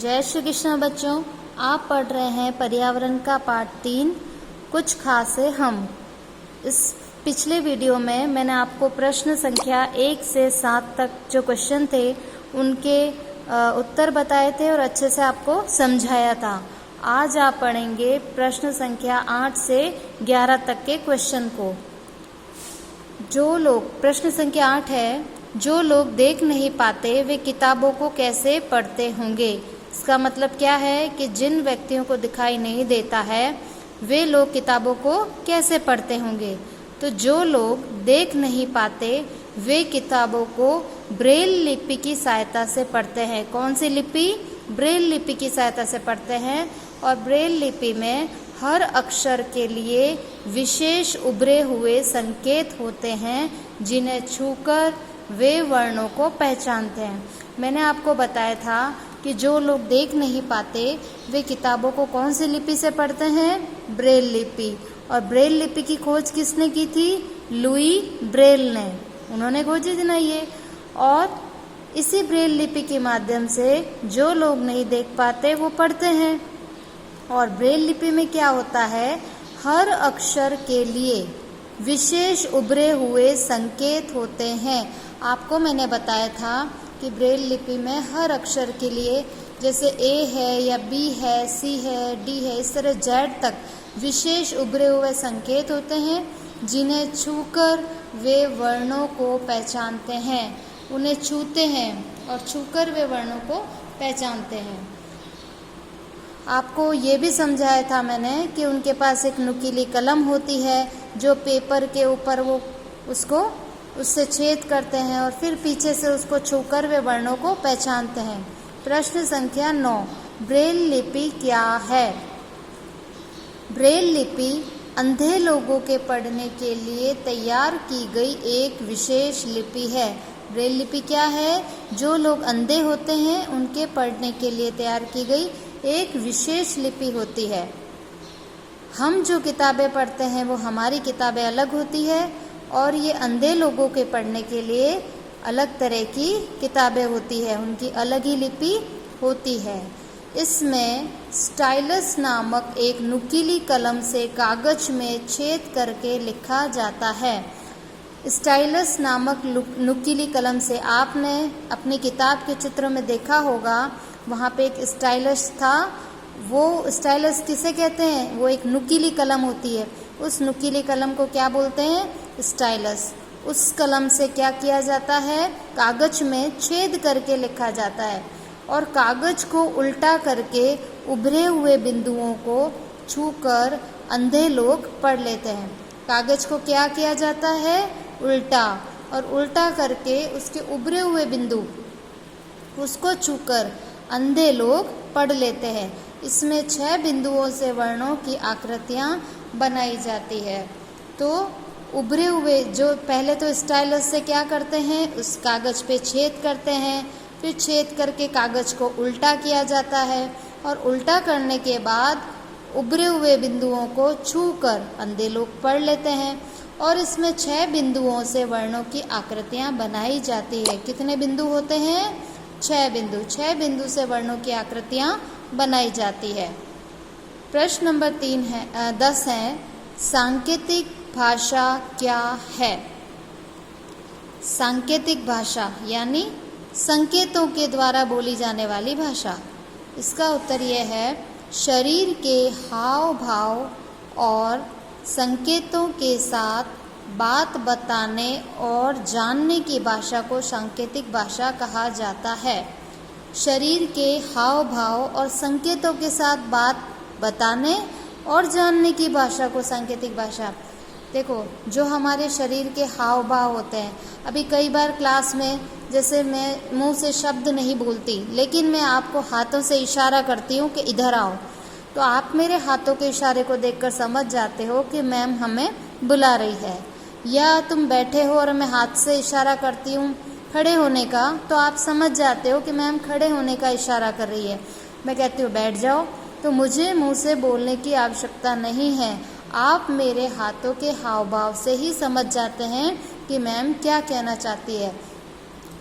जय श्री कृष्ण बच्चों, आप पढ़ रहे हैं पर्यावरण का पाठ 3 कुछ खासे हम। इस पिछले वीडियो में मैंने आपको प्रश्न संख्या 1 से 7 तक जो क्वेश्चन थे उनके उत्तर बताए थे और अच्छे से आपको समझाया था। आज आप पढ़ेंगे प्रश्न संख्या 8 से 11 तक के क्वेश्चन को। जो लोग, प्रश्न संख्या 8 है, जो लोग देख नहीं पाते वे किताबों को कैसे पढ़ते होंगे। इसका मतलब क्या है कि जिन व्यक्तियों को दिखाई नहीं देता है वे लोग किताबों को कैसे पढ़ते होंगे। तो जो लोग देख नहीं पाते वे किताबों को ब्रेल लिपि की सहायता से पढ़ते हैं। कौन सी लिपि? ब्रेल लिपि की सहायता से पढ़ते हैं। और ब्रेल लिपि में हर अक्षर के लिए विशेष उभरे हुए संकेत होते हैं जिन्हें छूकर वे वर्णों को पहचानते हैं। मैंने आपको बताया था कि जो लोग देख नहीं पाते वे किताबों को कौन सी लिपि से पढ़ते हैं? ब्रेल लिपि। और ब्रेल लिपि की खोज किसने की थी? लुई ब्रेल ने। उन्होंने खोजी थी ना ये। और इसी ब्रेल लिपि के माध्यम से जो लोग नहीं देख पाते वो पढ़ते हैं। और ब्रेल लिपि में क्या होता है? हर अक्षर के लिए विशेष उभरे हुए संकेत होते हैं। आपको मैंने बताया था कि ब्रेल लिपि में हर अक्षर के लिए, जैसे ए है या बी है, सी है, डी है, इस तरह जेड तक विशेष उभरे हुए संकेत होते हैं जिन्हें छूकर वे वर्णों को पहचानते हैं। उन्हें छूते हैं और छूकर वे वर्णों को पहचानते हैं। आपको ये भी समझाया था मैंने कि उनके पास एक नुकीली कलम होती है जो पेपर के ऊपर वो उससे छेद करते हैं और फिर पीछे से उसको छूकर वे वर्णों को पहचानते हैं। प्रश्न संख्या 9, ब्रेल लिपि क्या है? ब्रेल लिपि अंधे लोगों के पढ़ने के लिए तैयार की गई एक विशेष लिपि है। ब्रेल लिपि क्या है? जो लोग अंधे होते हैं उनके पढ़ने के लिए तैयार की गई एक विशेष लिपि होती है। हम जो किताबें पढ़ते हैं वो हमारी किताबें अलग होती है और ये अंधे लोगों के पढ़ने के लिए अलग तरह की किताबें होती है, उनकी अलग ही लिपि होती है। इसमें स्टाइलस नामक एक नुकीली कलम से कागज में छेद करके लिखा जाता है। स्टाइलस नामक नुकीली कलम से आपने अपनी किताब के चित्र में देखा होगा, वहाँ पे एक स्टाइलस था। वो स्टाइलस किसे कहते हैं? वो एक नुकीली कलम होती है। उस नुकीली कलम को क्या बोलते हैं? स्टाइलस। उस कलम से क्या किया जाता है? कागज में छेद करके लिखा जाता है और कागज को उल्टा करके उभरे हुए बिंदुओं को छूकर अंधे लोग पढ़ लेते हैं। कागज को क्या किया जाता है? उल्टा, और उल्टा करके उसके उभरे हुए बिंदु उसको छूकर अंधे लोग पढ़ लेते हैं। इसमें 6 बिंदुओं से वर्णों की आकृतियाँ बनाई जाती है। तो उभरे हुए, जो पहले तो स्टाइलस से क्या करते हैं? उस कागज पे छेद करते हैं, फिर छेद करके कागज को उल्टा किया जाता है और उल्टा करने के बाद उभरे हुए बिंदुओं को छूकर अंधे लोग पढ़ लेते हैं। और इसमें 6 बिंदुओं से वर्णों की आकृतियाँ बनाई जाती है। कितने बिंदु होते हैं? 6 बिंदु। 6 बिंदु से वर्णों की आकृतियाँ बनाई जाती है। प्रश्न नंबर 10 है, सांकेतिक भाषा क्या है? सांकेतिक भाषा यानी संकेतों के द्वारा बोली जाने वाली भाषा। इसका उत्तर यह है, शरीर के हाव भाव और संकेतों के साथ बात बताने और जानने की भाषा को सांकेतिक भाषा कहा जाता है। शरीर के हाव भाव और संकेतों के साथ बात बताने और जानने की भाषा को सांकेतिक भाषा। देखो, जो हमारे शरीर के हाव भाव होते हैं, अभी कई बार क्लास में जैसे मैं मुंह से शब्द नहीं बोलती लेकिन मैं आपको हाथों से इशारा करती हूँ कि इधर आओ, तो आप मेरे हाथों के इशारे को देखकर समझ जाते हो कि मैम हमें बुला रही है। या तुम बैठे हो और मैं हाथ से इशारा करती हूँ खड़े होने का, तो आप समझ जाते हो कि मैम खड़े होने का इशारा कर रही है। मैं कहती हूँ बैठ जाओ, तो मुझे मुंह से बोलने की आवश्यकता नहीं है। आप मेरे हाथों के हाव भाव से ही समझ जाते हैं कि मैम क्या कहना चाहती है।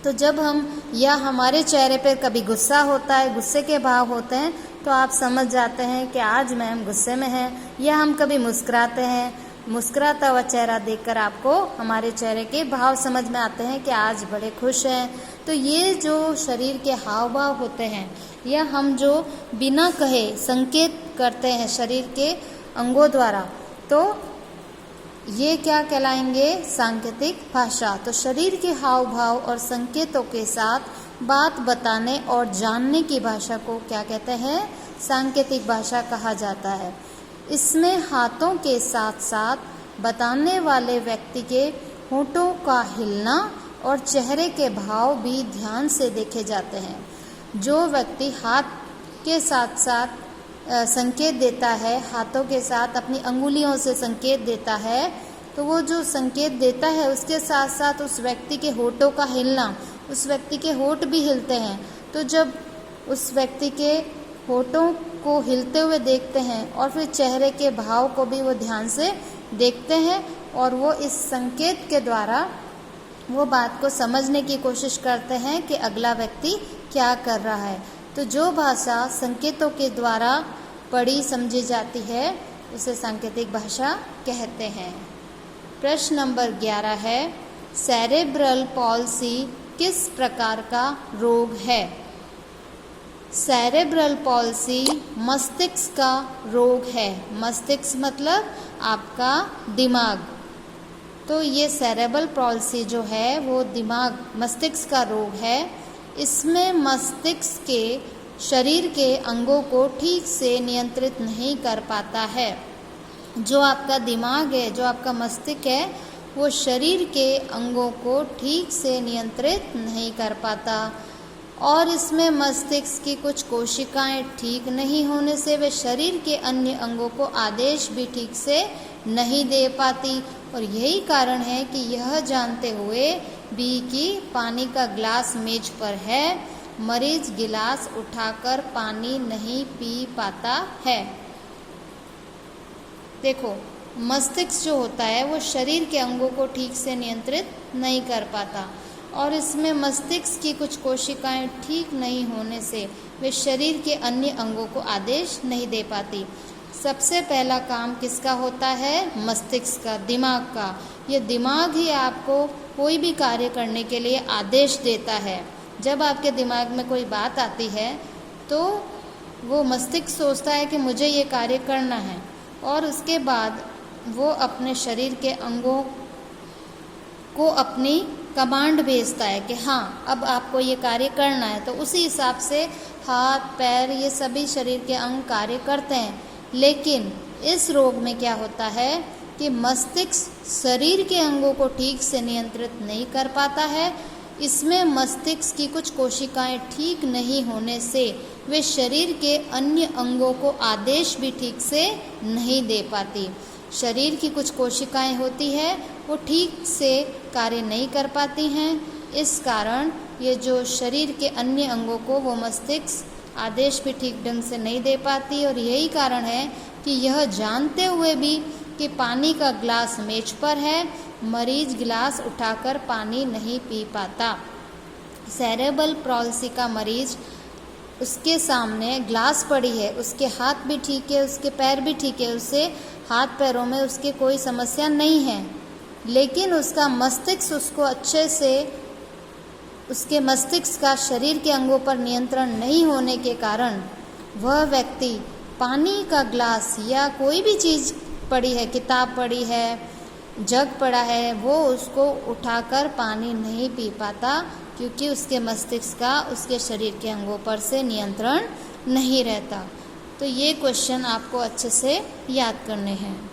तो जब हम या हमारे चेहरे पर कभी गुस्सा होता है, गुस्से के भाव होते हैं, तो आप समझ जाते हैं कि आज मैम गुस्से में हैं। या हम कभी मुस्कुराते हैं, मुस्कुराता हुआ चेहरा देखकर आपको हमारे चेहरे के भाव समझ में आते हैं कि आज बड़े खुश हैं। तो ये जो शरीर के हाव भाव होते हैं, या हम जो बिना कहे संकेत करते हैं शरीर के अंगों द्वारा, तो ये क्या कहलाएंगे? सांकेतिक भाषा। तो शरीर के हाव भाव और संकेतों के साथ बात बताने और जानने की भाषा को क्या कहते हैं? सांकेतिक भाषा कहा जाता है। इसमें हाथों के साथ साथ बताने वाले व्यक्ति के होठों का हिलना और चेहरे के भाव भी ध्यान से देखे जाते हैं। जो व्यक्ति हाथ के साथ साथ संकेत देता है, हाथों के साथ अपनी अंगुलियों से संकेत देता है, तो वो जो संकेत देता है उसके साथ साथ उस व्यक्ति के होठों का हिलना, उस व्यक्ति के होठ भी हिलते हैं। तो जब उस व्यक्ति के होठों को हिलते हुए देखते हैं और फिर चेहरे के भाव को भी वो ध्यान से देखते हैं और वो इस संकेत के द्वारा वो बात को समझने की कोशिश करते हैं कि अगला व्यक्ति क्या कर रहा है। तो जो भाषा संकेतों के द्वारा पढ़ी समझी जाती है उसे सांकेतिक भाषा कहते हैं। प्रश्न नंबर 11 है, सेरेब्रल पॉल्सी किस प्रकार का रोग है? सेरेब्रल पॉल्सी मस्तिष्क का रोग है। मस्तिष्क मतलब आपका दिमाग। तो ये सेरेब्रल पॉल्सी जो है वो दिमाग, मस्तिष्क का रोग है। इसमें मस्तिष्क के शरीर के अंगों को ठीक से नियंत्रित नहीं कर पाता है। जो आपका दिमाग है, जो आपका मस्तिष्क है, वो शरीर के अंगों को ठीक से नियंत्रित नहीं कर पाता। और इसमें मस्तिष्क की कुछ कोशिकाएं ठीक नहीं होने से वे शरीर के अन्य अंगों को आदेश भी ठीक से नहीं दे पाती। और यही कारण है कि यह जानते हुए भी कि पानी का गिलास मेज पर है, मरीज गिलास उठाकर पानी नहीं पी पाता है। देखो, मस्तिष्क जो होता है वो शरीर के अंगों को ठीक से नियंत्रित नहीं कर पाता और इसमें मस्तिष्क की कुछ कोशिकाएं ठीक नहीं होने से वे शरीर के अन्य अंगों को आदेश नहीं दे पाती। सबसे पहला काम किसका होता है? मस्तिष्क का, दिमाग का। ये दिमाग ही आपको कोई भी कार्य करने के लिए आदेश देता है। जब आपके दिमाग में कोई बात आती है तो वो मस्तिष्क सोचता है कि मुझे ये कार्य करना है और उसके बाद वो अपने शरीर के अंगों को अपनी कमांड भेजता है कि हाँ, अब आपको ये कार्य करना है। तो उसी हिसाब से हाथ, पैर, ये सभी शरीर के अंग कार्य करते हैं। लेकिन इस रोग में क्या होता है कि मस्तिष्क शरीर के अंगों को ठीक से नियंत्रित नहीं कर पाता है। इसमें मस्तिष्क की कुछ कोशिकाएं ठीक नहीं होने से वे शरीर के अन्य अंगों को आदेश भी ठीक से नहीं दे पाती। शरीर की कुछ कोशिकाएं होती है वो ठीक से कार्य नहीं कर पाती हैं। इस कारण ये जो शरीर के अन्य अंगों को वो मस्तिष्क आदेश भी ठीक ढंग से नहीं दे पाती और यही कारण है कि यह जानते हुए भी कि पानी का गिलास मेज पर है, मरीज गिलास उठाकर पानी नहीं पी पाता। सेरेब्रल पॉल्सी का मरीज, उसके सामने ग्लास पड़ी है, उसके हाथ भी ठीक है, उसके पैर भी ठीक है, उसे हाथ पैरों में उसके कोई समस्या नहीं है, लेकिन उसका मस्तिष्क उसको अच्छे से, उसके मस्तिष्क का शरीर के अंगों पर नियंत्रण नहीं होने के कारण वह व्यक्ति पानी का ग्लास या कोई भी चीज़ पड़ी है, किताब पड़ी है, जग पड़ा है, वो उसको उठाकर पानी नहीं पी पाता क्योंकि उसके मस्तिष्क का उसके शरीर के अंगों पर से नियंत्रण नहीं रहता। तो ये क्वेश्चन आपको अच्छे से याद करने हैं।